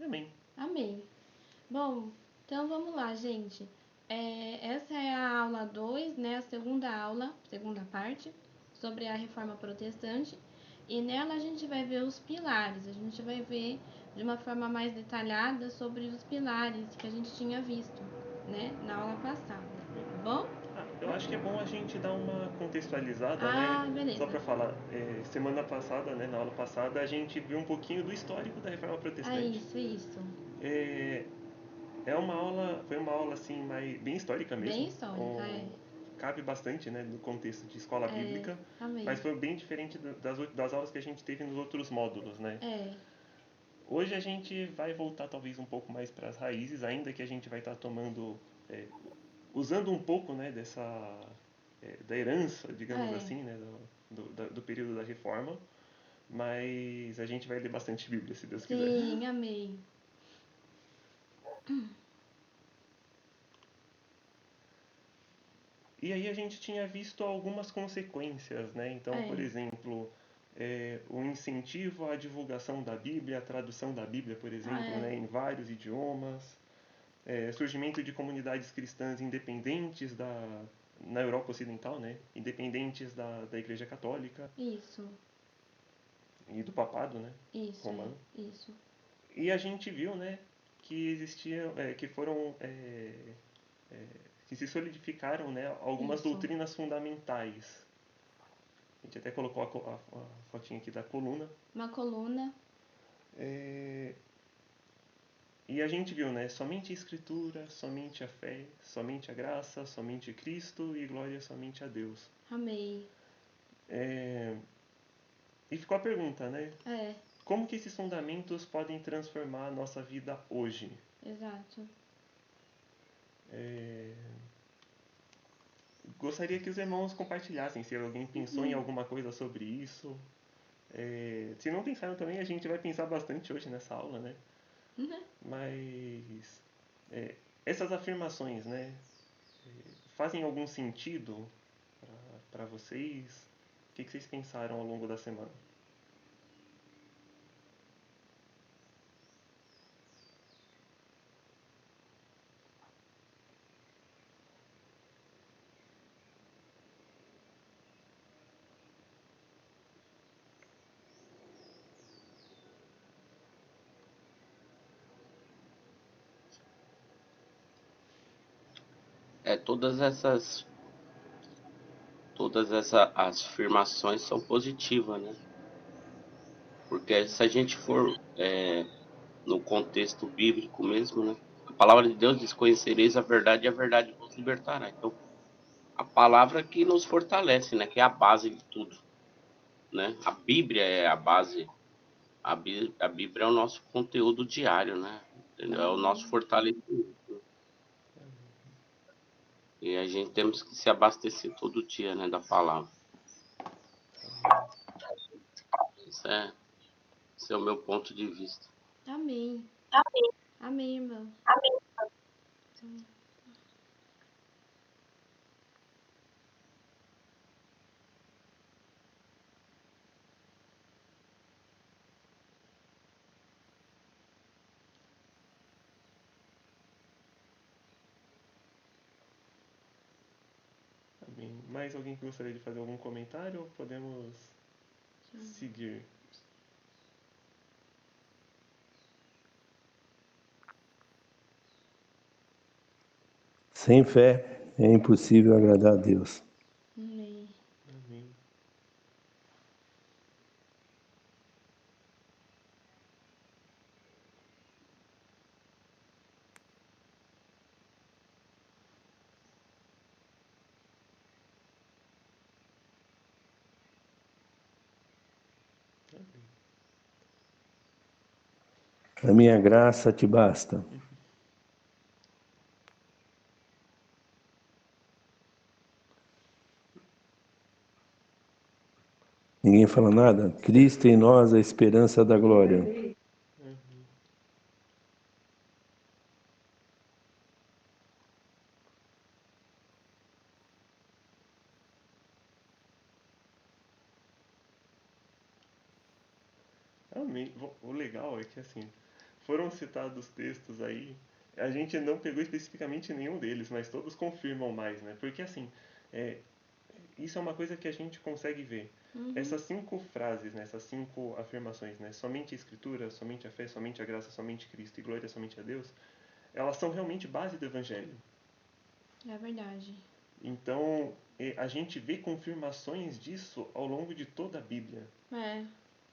Amém. Amém. Bom, então vamos lá, gente. Essa é a aula 2, né? A segunda aula, segunda parte, sobre a Reforma Protestante. E nela a gente vai ver os pilares. A gente vai ver de uma forma mais detalhada sobre os pilares que a gente tinha visto, né? Na aula passada, tá bom? Eu acho que é bom a gente dar uma contextualizada, né? Só Beleza. para falar, semana passada, né, na aula passada, a gente viu um pouquinho do histórico da Reforma Protestante. Isso. É, foi uma aula assim, bem histórica mesmo. Bem histórica, Cabe bastante, né, no contexto de escola bíblica, amém. mas foi bem diferente das aulas que a gente teve nos outros módulos, né? Hoje a gente vai voltar talvez um pouco mais para as raízes, ainda que a gente vai estar usando um pouco, né, da herança, digamos assim, né, do período da Reforma, mas a gente vai ler bastante Bíblia, se Deus quiser. Sim, amém. E aí a gente tinha visto algumas consequências, né? Então, por exemplo, o incentivo à divulgação da Bíblia, a tradução da Bíblia, por exemplo, né, em vários idiomas, surgimento de comunidades cristãs independentes na Europa Ocidental, né? Independentes da Igreja Católica. Isso. E do papado, né? Isso, Romano. isso. E a gente viu, né, que existiam, que foram, que se solidificaram, né, algumas doutrinas fundamentais. A gente até colocou a fotinha aqui da coluna. Uma coluna. E a gente viu, né, somente a Escritura, somente a fé, somente a graça, somente Cristo e glória somente a Deus. Amém. E ficou a pergunta, né? É. Como que esses fundamentos podem transformar a nossa vida hoje? Exato. Gostaria que os irmãos compartilhassem se alguém pensou em alguma coisa sobre isso. Se não pensaram também, a gente vai pensar bastante hoje nessa aula, né? Mas essas afirmações, né? Fazem algum sentido para vocês? O que vocês pensaram ao longo da semana? Todas essas afirmações são positivas, né? Porque se a gente for no contexto bíblico mesmo, né? A palavra de Deus diz: conhecereis a verdade e a verdade vos libertará. Então, a palavra que nos fortalece, né? Que é a base de tudo, né? A Bíblia é a base. A Bíblia é o nosso conteúdo diário, né? Entendeu? É o nosso fortalecimento. E a gente temos que se abastecer todo dia, né? Da palavra. Esse é o meu ponto de vista. Amém. Amém, irmão. Amém. Mais alguém que gostaria de fazer algum comentário ou podemos seguir? Sem fé é impossível agradar a Deus. Amém. Amém. A minha graça te basta. Ninguém fala nada? Cristo em nós, a esperança da glória. Amém. O legal é que assim, foram citados textos aí, a gente não pegou especificamente nenhum deles, mas todos confirmam mais, né? Porque assim, é, isso é uma coisa que a gente consegue ver. Essas 5 frases, né, essas 5 afirmações, né, somente a Escritura, somente a fé, somente a graça, somente Cristo e glória somente a Deus, elas são realmente base do Evangelho. É verdade. Então, a gente vê confirmações disso ao longo de toda a Bíblia. É.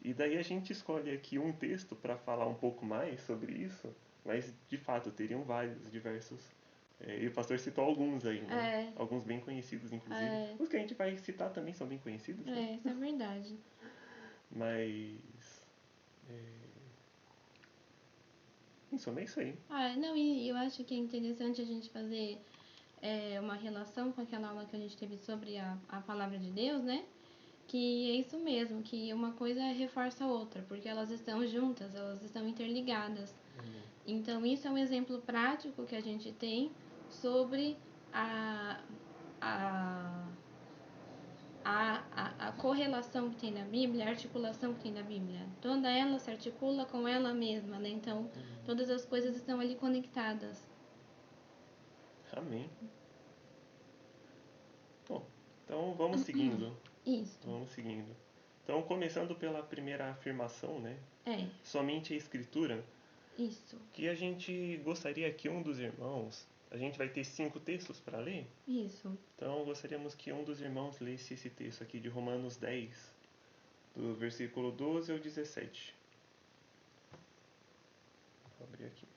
E daí a gente escolhe aqui um texto para falar um pouco mais sobre isso, mas de fato teriam vários, diversos. E o pastor citou alguns aí, né? Alguns bem conhecidos, inclusive. Os que a gente vai citar também são bem conhecidos, né? Isso é verdade. Mas. Em suma, é isso aí. Não, e eu acho que é interessante a gente fazer uma relação com aquela aula que a gente teve sobre a palavra de Deus, né? Que é isso mesmo, que uma coisa reforça a outra, porque elas estão juntas, elas estão interligadas. Então, isso é um exemplo prático que a gente tem sobre a, a, a correlação que tem na Bíblia, a articulação que tem na Bíblia. Toda ela se articula com ela mesma, né? Então, todas as coisas estão ali conectadas. Amém. Bom, então vamos seguindo. Isso. Vamos seguindo. Então, começando pela primeira afirmação, né? Somente a Escritura. Isso. Que a gente gostaria que um dos irmãos... A gente vai ter 5 textos para ler? Isso. Então, gostaríamos que um dos irmãos lesse esse texto aqui de Romanos 10, do versículo 12 ao 17. Vou abrir aqui.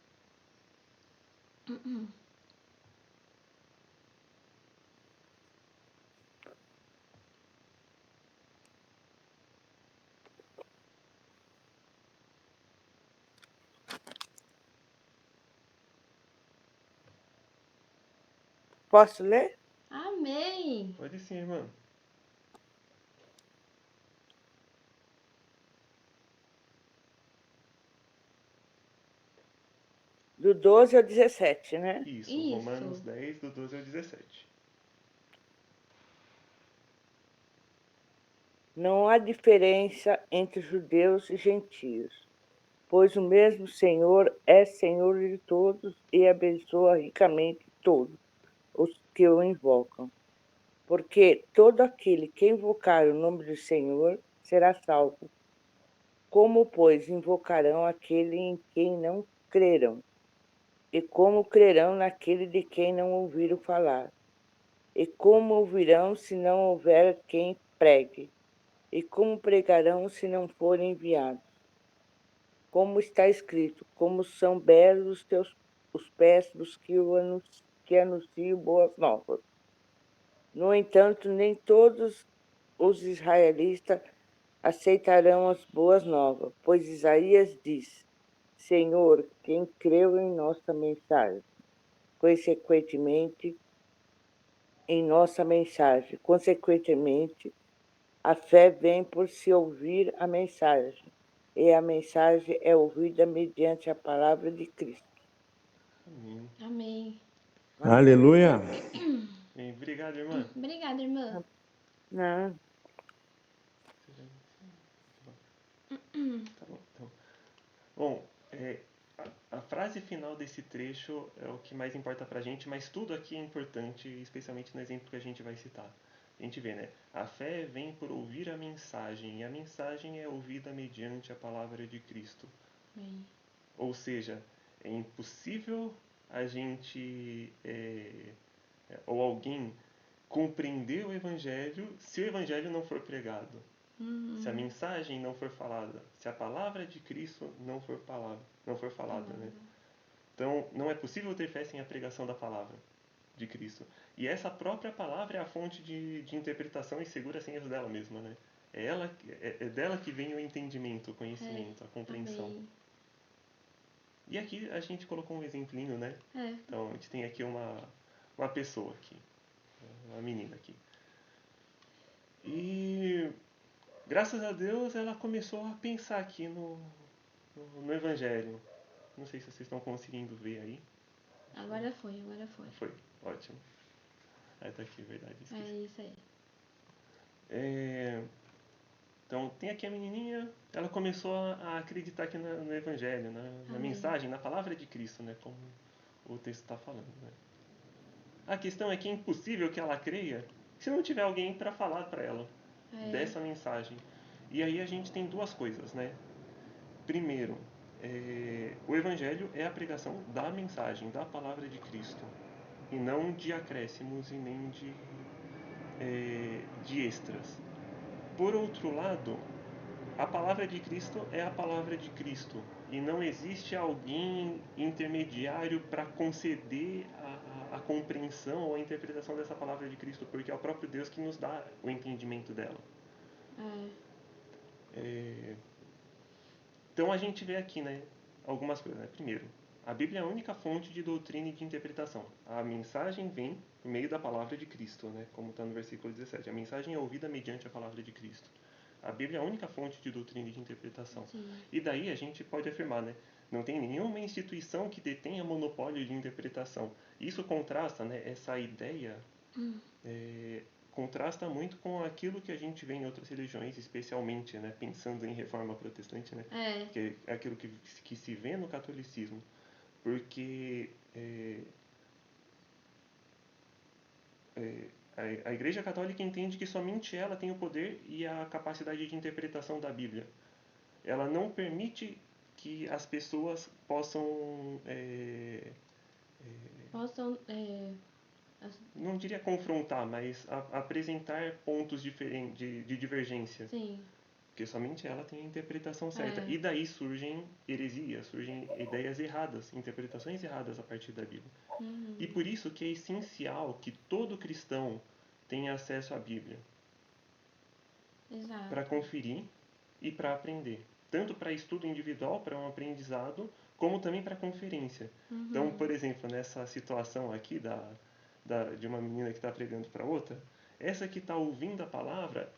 Posso ler? Amém! Pode sim, irmã. Do 12 ao 17, né? Isso, Romanos 10, do 12 ao 17. Não há diferença entre judeus e gentios, pois o mesmo Senhor é Senhor de todos e abençoa ricamente todos os que o invocam. Porque todo aquele que invocar o nome do Senhor será salvo. Como, pois, invocarão aquele em quem não creram? E como crerão naquele de quem não ouviram falar? E como ouvirão se não houver quem pregue? E como pregarão se não forem enviados? Como está escrito, como são belos os pés dos que anunciam boas novas. No entanto, nem todos os israelitas aceitarão as boas novas, pois Isaías diz: Senhor, quem creu em nossa mensagem? Consequentemente, a fé vem por se ouvir a mensagem, e a mensagem é ouvida mediante a palavra de Cristo. Amém. Amém. Aleluia. Obrigado, irmã. Obrigada, irmã. Não. Tá bom, então. Bom, a frase final desse trecho é o que mais importa pra gente, mas tudo aqui é importante, especialmente no exemplo que a gente vai citar. A gente vê, né? A fé vem por ouvir a mensagem, e a mensagem é ouvida mediante a palavra de Cristo. Amém. Ou seja, é impossível a gente ou alguém compreender o Evangelho se o Evangelho não for pregado. Se a mensagem não for falada, se a palavra de Cristo não for falada, né? Então, não é possível ter fé sem a pregação da palavra de Cristo. E essa própria palavra é a fonte de interpretação e segura sem erros dela mesma, né? É dela que vem o entendimento, o conhecimento, a compreensão. Amém. E aqui a gente colocou um exemplinho, né? Então, a gente tem aqui uma pessoa aqui, uma menina aqui. E graças a Deus ela começou a pensar aqui no Evangelho. Não sei se vocês estão conseguindo ver aí. Agora foi. Foi, ótimo. Aí tá aqui, verdade. Esqueci. É isso aí. Então, tem aqui a menininha, ela começou a acreditar aqui no Evangelho, na mensagem, na palavra de Cristo, né? Como o texto está falando, né? A questão é que é impossível que ela creia se não tiver alguém para falar para ela dessa mensagem. E aí a gente tem duas coisas, né? Primeiro, o Evangelho é a pregação da mensagem, da palavra de Cristo, e não de acréscimos e nem de extras. Por outro lado, a palavra de Cristo é a palavra de Cristo, e não existe alguém intermediário para conceder a compreensão ou a interpretação dessa palavra de Cristo, porque é o próprio Deus que nos dá o entendimento dela. Então a gente vê aqui, né, algumas coisas, né? Primeiro, a Bíblia é a única fonte de doutrina e de interpretação. A mensagem vem por meio da palavra de Cristo, né? Como está no versículo 17. A mensagem é ouvida mediante a palavra de Cristo. A Bíblia é a única fonte de doutrina e de interpretação. Sim. E daí a gente pode afirmar, né? Não tem nenhuma instituição que detenha monopólio de interpretação. Isso contrasta, né? Essa ideia contrasta muito com aquilo que a gente vê em outras religiões, especialmente, né? Pensando em reforma protestante, né? Que é aquilo que se vê no catolicismo. Porque a Igreja Católica entende que somente ela tem o poder e a capacidade de interpretação da Bíblia. Ela não permite que as pessoas possam não diria confrontar, mas apresentar pontos diferentes de divergência. Sim. Porque somente ela tem a interpretação certa. E daí surgem heresias, surgem ideias erradas, interpretações erradas a partir da Bíblia. E por isso que é essencial que todo cristão tenha acesso à Bíblia. Exato. Para conferir e para aprender. Tanto para estudo individual, para um aprendizado, como também para conferência. Então, por exemplo, nessa situação aqui de uma menina que está pregando para outra, essa que está ouvindo a palavra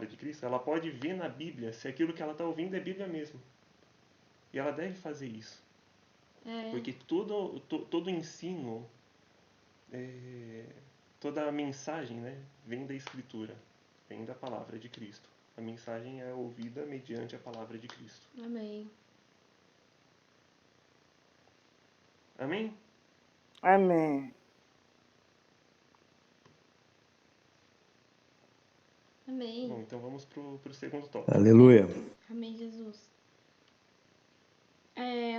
de Cristo, ela pode ver na Bíblia se aquilo que ela está ouvindo é Bíblia mesmo. E ela deve fazer isso. Porque todo ensino, toda a mensagem, né, vem da Escritura, vem da palavra de Cristo. A mensagem é ouvida mediante a palavra de Cristo. Amém. Amém? Amém. Amém. Bom, então vamos pro segundo tópico. Aleluia. Amém, Jesus.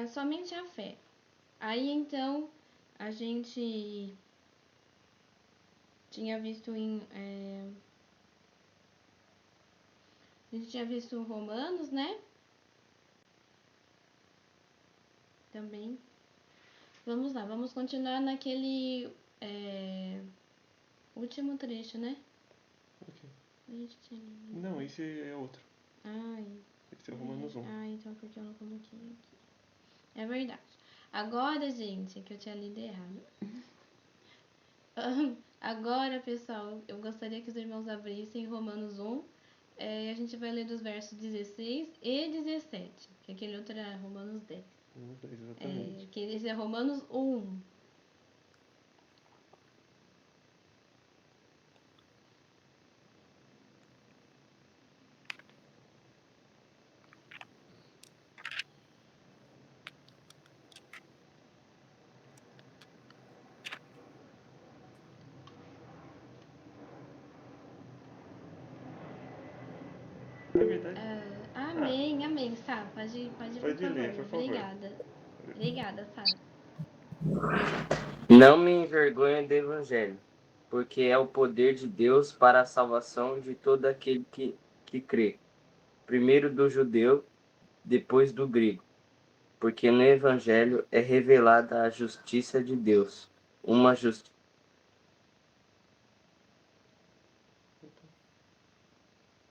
Somente a fé. Aí então a gente tinha visto a gente tinha visto Romanos, né? Também. Vamos lá, vamos continuar naquele último trecho, né? Okay. A gente tinha... Não, esse é outro. Esse é o Romanos 1. Então porque eu não coloquei aqui. É verdade. Agora, gente, que eu tinha lido errado. Agora, pessoal, eu gostaria que os irmãos abrissem Romanos 1. A gente vai ler dos versos 16 e 17. Que aquele outro era Romanos 10. Exatamente. Que esse é Romanos 1. É verdade. Amém, Sá. Pode por favor. Ler, por favor. Obrigada, Sá. Não me envergonho do Evangelho, porque é o poder de Deus para a salvação de todo aquele que crê. Primeiro do judeu, depois do grego. Porque no Evangelho é revelada a justiça de Deus, uma